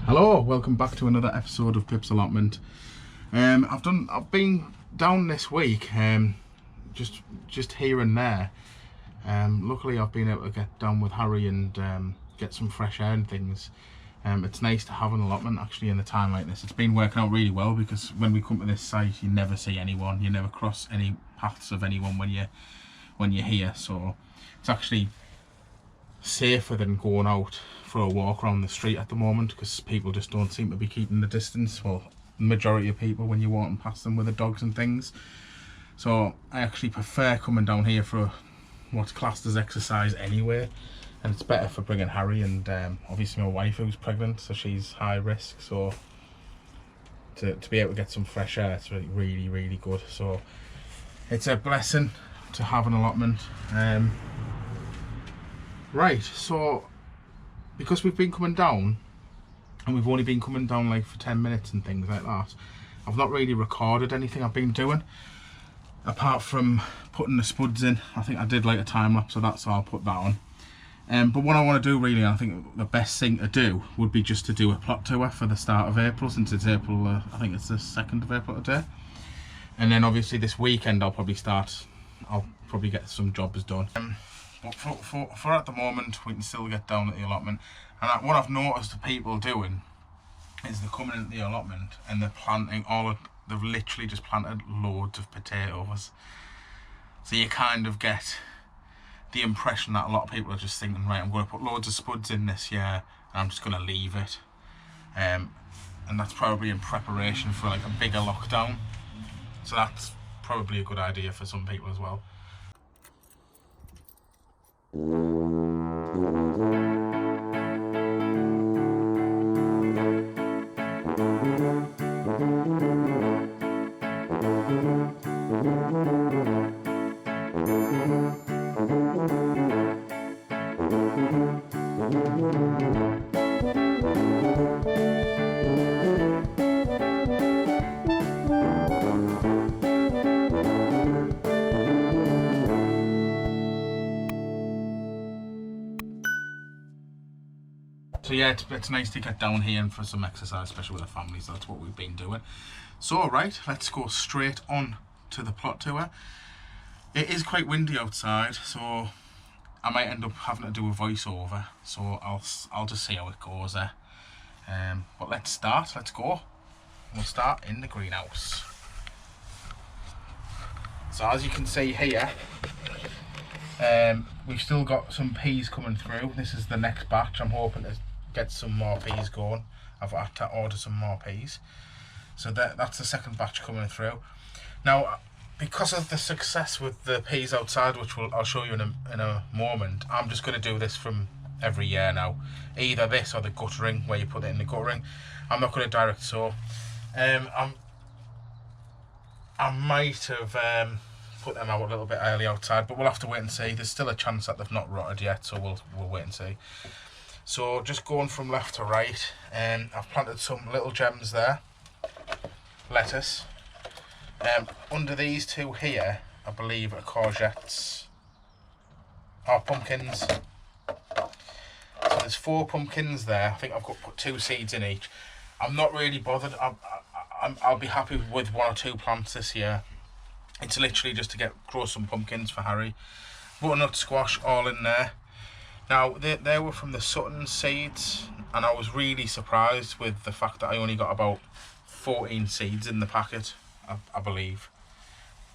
Hello, welcome back to another episode of Pip's Allotment. I've been down this week, just here and there. Luckily I've been able to get down with Harry and get some fresh air and things. It's nice to have an allotment actually in a time like this. It's been working out really well because when we come to this site you never see anyone, you never cross any paths of anyone when you're here, so it's actually safer than going out for a walk around the street at the moment because people just don't seem to be keeping the distance. Well, the majority of people when you're walking past them with the dogs and things. So I actually prefer coming down here for what's classed as exercise anyway, and it's better for bringing Harry and obviously my wife who's pregnant, so she's high risk, so to be able to get some fresh air, it's really good. So it's a blessing to have an allotment. Right, so because we've been coming down and we've only been coming down like for 10 minutes and things like that, I've not really recorded anything I've been doing apart from putting the spuds in. I think I did like a time lapse of that, so I'll put that on. But what I want to do really, I think the best thing to do would be just to do a plot tour for the start of April, since it's April, I think it's the 2nd of April today. And then obviously this weekend I'll probably get some jobs done. But for at the moment, we can still get down at the allotment. And what I've noticed the people doing is they're coming into the allotment and they're planting they've literally just planted loads of potatoes. So you kind of get the impression that a lot of people are just thinking, right, I'm going to put loads of spuds in this year and I'm just going to leave it. And that's probably in preparation for like a bigger lockdown. So that's probably a good idea for some people as well. So yeah, it's nice to get down here and for some exercise, especially with the families. That's what we've been doing. So right, let's go straight on to the plot tour. It is quite windy outside, so I might end up having to do a voiceover. So I'll just see how it goes there. But let's go. We'll start in the greenhouse. So as you can see here, we've still got some peas coming through. This is the next batch. I'm hoping to get some more peas going. I've had to order some more peas. So that's the second batch coming through. Now, because of the success with the peas outside, which I'll show you in a moment, I'm just going to do this from every year now. Either this or the guttering, where you put it in the guttering. I'm not going to direct sow. I might have put them out a little bit early outside, but we'll have to wait and see. There's still a chance that they've not rotted yet, so we'll wait and see. So just going from left to right, I've planted some little gems there, lettuce. Under these two here, I believe are courgettes, or pumpkins. So there's 4 pumpkins there. I think I've put 2 seeds in each. I'm not really bothered. I'll be happy with 1 or 2 plants this year. It's literally just to grow some pumpkins for Harry. Butternut squash all in there. Now they were from the Sutton seeds, and I was really surprised with the fact that I only got about 14 seeds in the packet, I believe.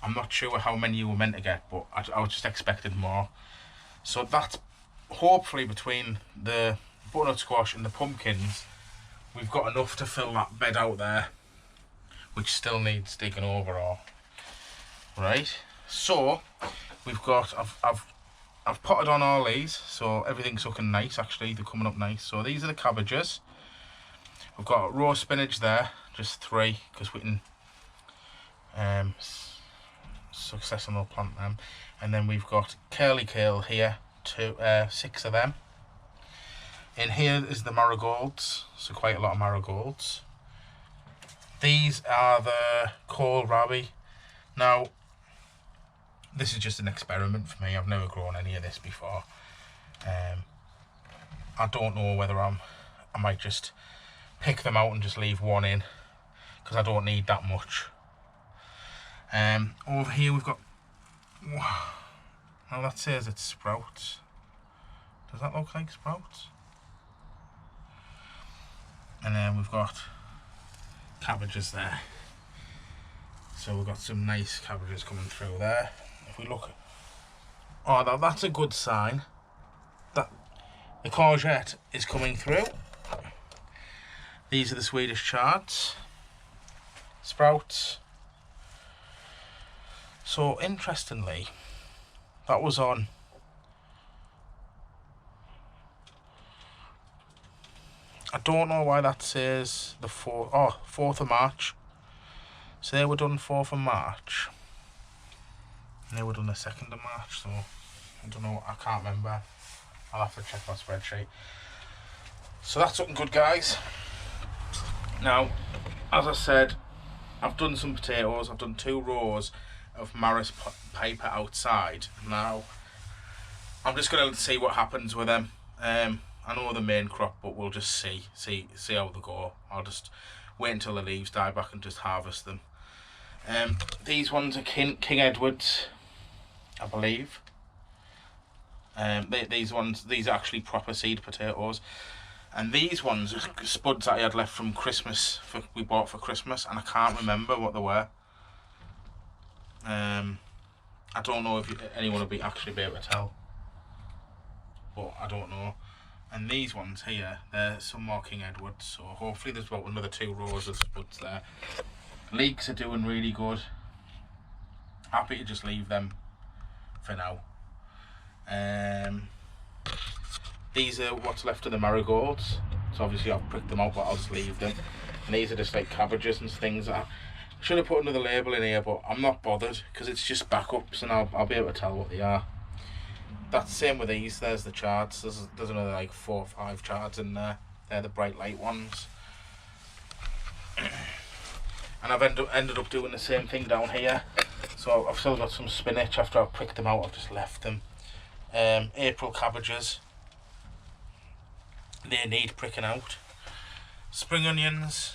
I'm not sure how many you were meant to get, but I was just expecting more. So that's hopefully between the butternut squash and the pumpkins, we've got enough to fill that bed out there, which still needs digging over all. Right, so we've got, I've potted on all these, so everything's looking nice actually, they're coming up nice. So these are the cabbages. We've got raw spinach there, just 3, because we can successfully plant them. And then we've got curly kale here, 6 of them. In here is the marigolds, so quite a lot of marigolds. These are the kohlrabi. Now, this is just an experiment for me. I've never grown any of this before. I don't know whether I might just pick them out and just leave one in, because I don't need that much. Over here we've got, now that says it's sprouts. Does that look like sprouts? And then we've got cabbages there. So we've got some nice cabbages coming through there. If we look, oh, that's a good sign that the courgette is coming through. These are the Swedish chards, sprouts. So interestingly, that was on I don't know why that says the 4th of March. So they were done 4th of March. And they were done the 2nd of March, so I don't know, I can't remember. I'll have to check my spreadsheet. So that's looking good, guys. Now, as I said, I've done some potatoes. I've done 2 rows of Maris paper outside. Now, I'm just going to see what happens with them. I know the main crop, but we'll just see how they go. I'll just wait until the leaves die back and just harvest them. These ones are King Edwards, I believe. These are actually proper seed potatoes, and these ones are spuds that I had left from Christmas. We bought for Christmas, and I can't remember what they were. I don't know if anyone will actually be able to tell, but I don't know. And these ones here, they're some more King Edwards, so hopefully there's about another 2 rows of spuds there. Leeks are doing really good. Happy to just leave them for now. These are what's left of the marigolds, so obviously I've pricked them out, but I'll just leave them. And these are just like cabbages and things that I should have put another label in here, but I'm not bothered because it's just backups, and I'll be able to tell what they are. That's the same with these. There's the charts. There's another like 4 or 5 charts in there. They're the bright light ones. And I've ended up doing the same thing down here. So I've still got some spinach after I've pricked them out. I've just left them. April cabbages. They need pricking out. Spring onions.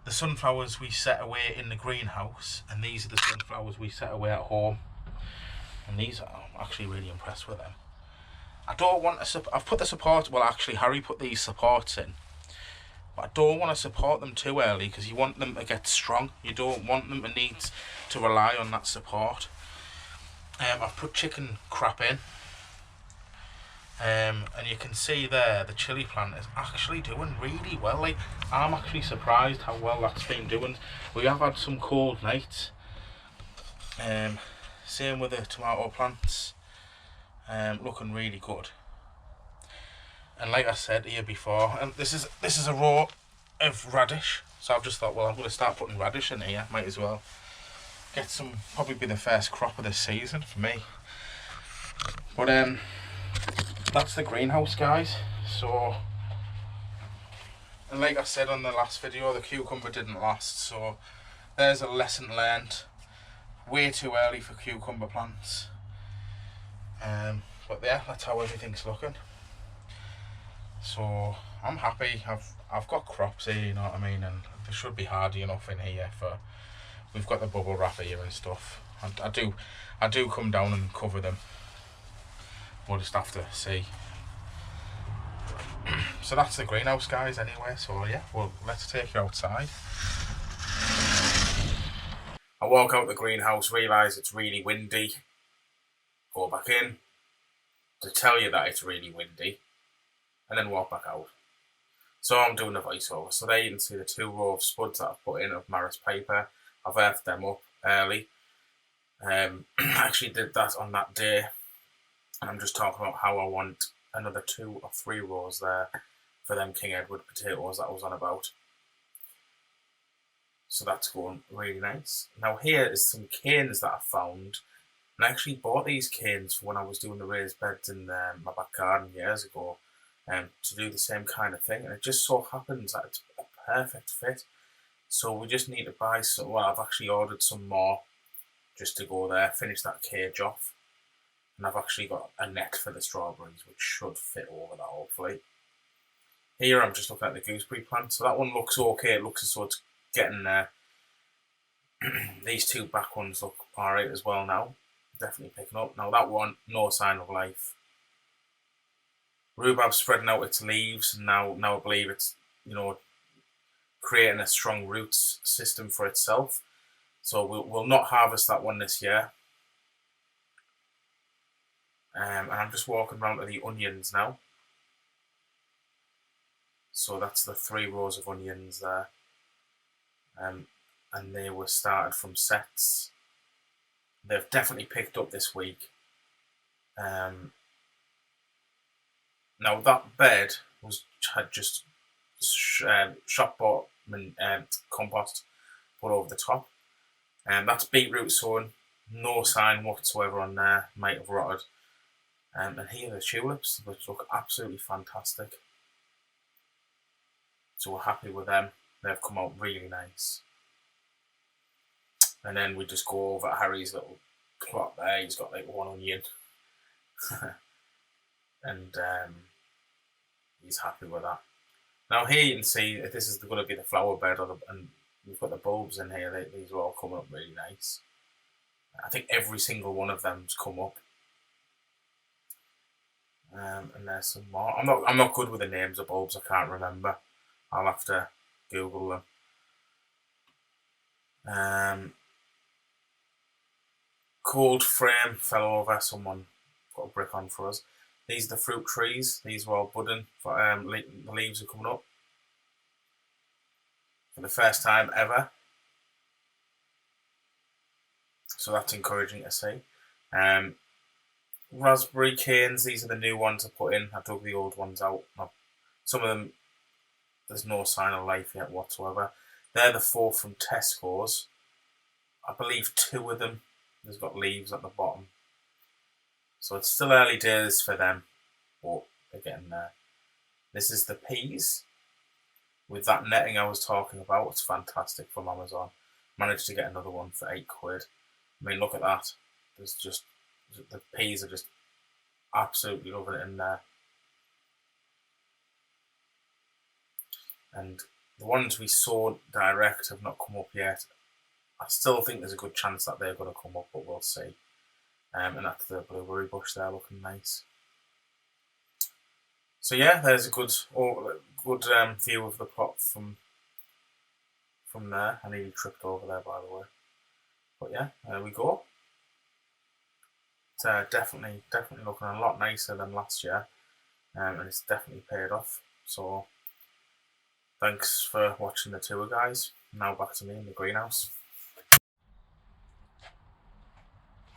The sunflowers we set away in the greenhouse, and these are the sunflowers we set away at home. And these, I'm actually really impressed with them. I don't want to, I've put the support, well actually Harry put these supports in, but I don't want to support them too early because you want them to get strong. You don't want them to need to rely on that support. I've put chicken crap in, and you can see there the chilli plant is actually doing really well. Like, I'm actually surprised how well that's been doing. We have had some cold nights. Same with the tomato plants, looking really good. And like I said here before, and this is a row of radish, so I've just thought, well, I'm going to start putting radish in here. Might as well get some, probably be the first crop of this season for me. But that's the greenhouse, guys. So, and like I said on the last video, the cucumber didn't last, so there's a lesson learned. Way too early for cucumber plants. But yeah, that's how everything's looking. So I'm happy. I've got crops here, you know what I mean, and they should be hardy enough in here for. We've got the bubble wrap here and stuff. I do come down and cover them. We'll just have to see. So that's the greenhouse, guys. Anyway, so yeah, well, let's take you outside. I walk out the greenhouse, realise it's really windy, go back in to tell you that it's really windy, and then walk back out. So I'm doing the voiceover. So there you can see the 2 rows of spuds that I've put in of Maris paper. I've earthed them up early. I actually did that on that day, and I'm just talking about how I want another 2 or 3 rows there for them King Edward potatoes that I was on about. So that's going really nice. Now here is some canes that I found. And I actually bought these canes for when I was doing the raised beds in my back garden years ago. To do the same kind of thing. And it just so happens that it's a perfect fit. So we just need to buy some. Well, I've actually ordered some more just to go there, finish that cage off. And I've actually got a net for the strawberries, which should fit over that hopefully. Here I'm just looking at the gooseberry plant. So that one looks okay. It looks as though it's getting there. These two back ones look alright as well now. Definitely picking up. Now that one, no sign of life. Rhubarb spreading out its leaves, and now I believe it's, you know, creating a strong roots system for itself. So we'll not harvest that one this year. And I'm just walking around to the onions now. So that's the 3 rows of onions there. And they were started from sets. They've definitely picked up this week. Now that bed had just shop bought compost put over the top, and that's beetroot sown. No sign whatsoever on there. Might have rotted. And here are the tulips, which look absolutely fantastic. So we're happy with them. They've come out really nice. And then we just go over Harry's little plot there. He's got like 1 onion. And he's happy with that. Now here you can see this is going to be the flower bed, and we've got the bulbs in here. These are all coming up really nice. I think every single one of them's come up. And there's some more. I'm not good with the names of bulbs. I can't remember. I'll have to Google them. Cold frame fell over. Someone put a brick on for us. These are the fruit trees. These were all budding. The leaves are coming up for the first time ever. So that's encouraging to see. Raspberry canes. These are the new ones I put in. I took the old ones out. Some of them, there's no sign of life yet whatsoever. They're the 4 from Tesco's. I believe 2 of them, there's got leaves at the bottom. So it's still early days for them, but they're getting there. This is the peas. With that netting I was talking about, it's fantastic from Amazon. Managed to get another one for £8. I mean, look at that. There's just, the peas are just absolutely loving it in there. And the ones we saw direct have not come up yet. I still think there's a good chance that they're going to come up, but we'll see. And that's the blueberry bush there looking nice. So yeah, there's a good view of the plot from there. I nearly tripped over there, by the way. But yeah, there we go. It's definitely looking a lot nicer than last year, and it's definitely paid off. So thanks for watching the tour, guys. Now back to me in the greenhouse.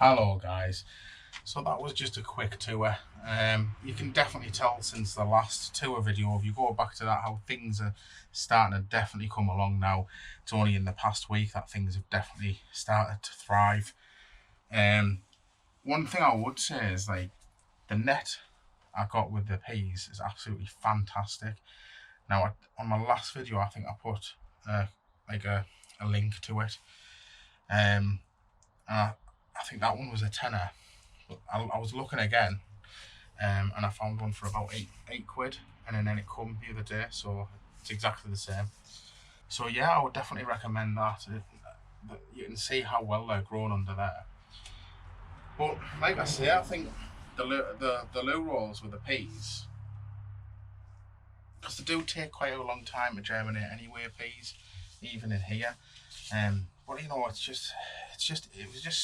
Hello guys, so that was just a quick tour. You can definitely tell since the last tour video, if you go back to that, how things are starting to definitely come along now. It's only in the past week that things have definitely started to thrive. One thing I would say is, like, the net I got with the peas is absolutely fantastic. Now on my last video I think I put like a link to it, and I think that one was a tenner, but I was looking again, and I found one for about £8, and then it come the other day, so it's exactly the same. So yeah, I would definitely recommend that. You can see how well they're grown under there. But like I say, I think the loo rolls with the peas, because they do take quite a long time to germinate anyway, peas, even in here. But you know, it was just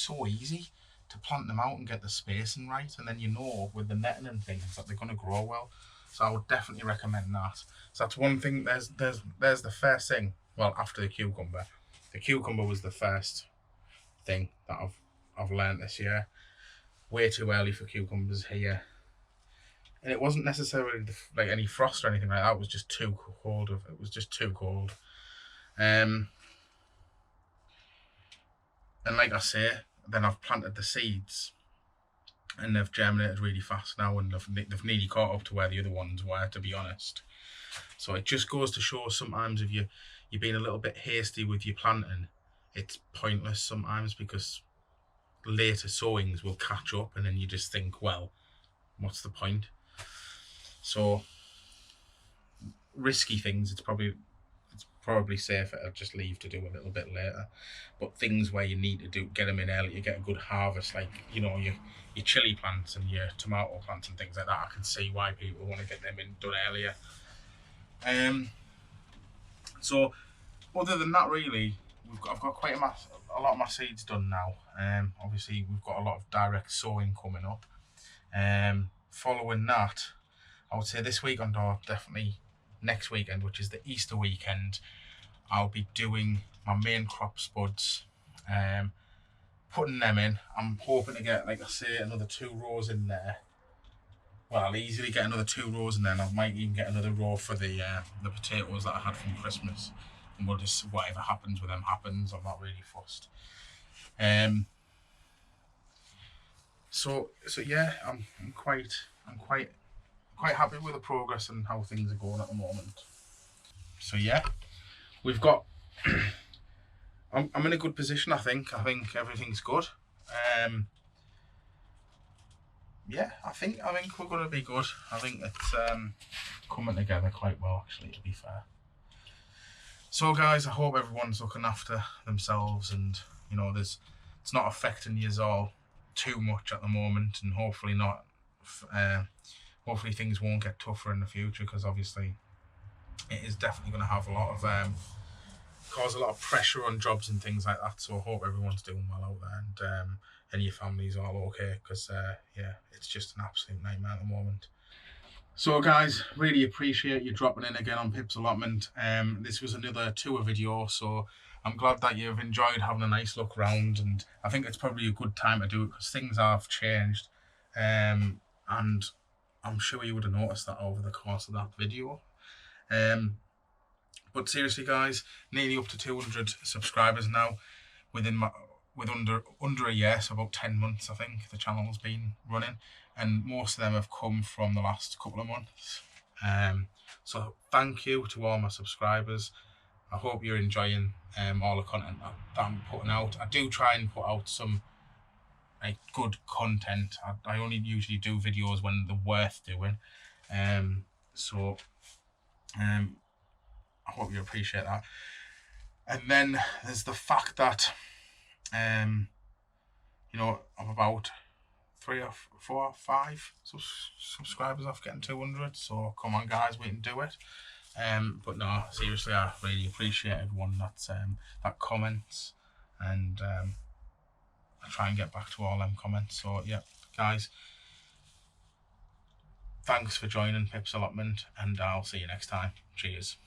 so easy to plant them out and get the spacing right, and then, you know, with the netting and things, that they're going to grow well. So I would definitely recommend that. So that's one thing. There's the first thing. Well, after the cucumber was the first thing that I've learned this year. Way too early for cucumbers here, and it wasn't necessarily like any frost or anything like that. It was just too cold. It was just too cold. And like I say, then I've planted the seeds, and they've germinated really fast now, and they've nearly caught up to where the other ones were, to be honest. So it just goes to show, sometimes if you're being a little bit hasty with your planting, it's pointless sometimes, because later sowings will catch up, and then you just think, well, what's the point? So risky things, it's probably safer to just leave to do a little bit later. But things where you need to get them in early to get a good harvest, like, you know, your chili plants and your tomato plants and things like that, I can see why people want to get them in done earlier. So other than that, really, I've got quite a lot of my seeds done now. Obviously we've got a lot of direct sowing coming up. Following that, I would say this weekend, or definitely next weekend, which is the Easter weekend, I'll be doing my main crop spuds, putting them in. I'm hoping to get, like I say, another 2 rows in there. Well, I'll easily get another 2 rows, and then I might even get another row for the potatoes that I had from Christmas. And we'll just, whatever happens with them happens. I'm not really fussed. So yeah, I'm quite happy with the progress and how things are going at the moment. So yeah, we've got. I'm in a good position. I think everything's good. Yeah, I think we're going to be good. I think it's coming together quite well, actually, to be fair. So guys, I hope everyone's looking after themselves, and you know, it's not affecting you all too much at the moment, and hopefully not. Hopefully things won't get tougher in the future, because obviously it is definitely going to have a lot of cause a lot of pressure on jobs and things like that. So I hope everyone's doing well out there, and your family's all okay, because yeah, it's just an absolute nightmare at the moment. So guys, really appreciate you dropping in again on Pip's Allotment. This was another tour video, so I'm glad that you've enjoyed having a nice look around, and I think it's probably a good time to do it because things have changed, and I'm sure you would have noticed that over the course of that video. But seriously guys, nearly up to 200 subscribers now with under a year, so about 10 months I think the channel's been running, and most of them have come from the last couple of months. So thank you to all my subscribers. I hope you're enjoying all the content that I'm putting out. I do try and put out some good content. I only usually do videos when they're worth doing. So I hope you appreciate that. And then there's the fact that you know, I'm about 3 or 4 or 5 subscribers off getting 200. So come on guys, we can do it. But no, seriously, I really appreciate everyone that comments, and I try and get back to all them comments. So yeah guys, thanks for joining Pip's Allotment, and I'll see you next time. Cheers.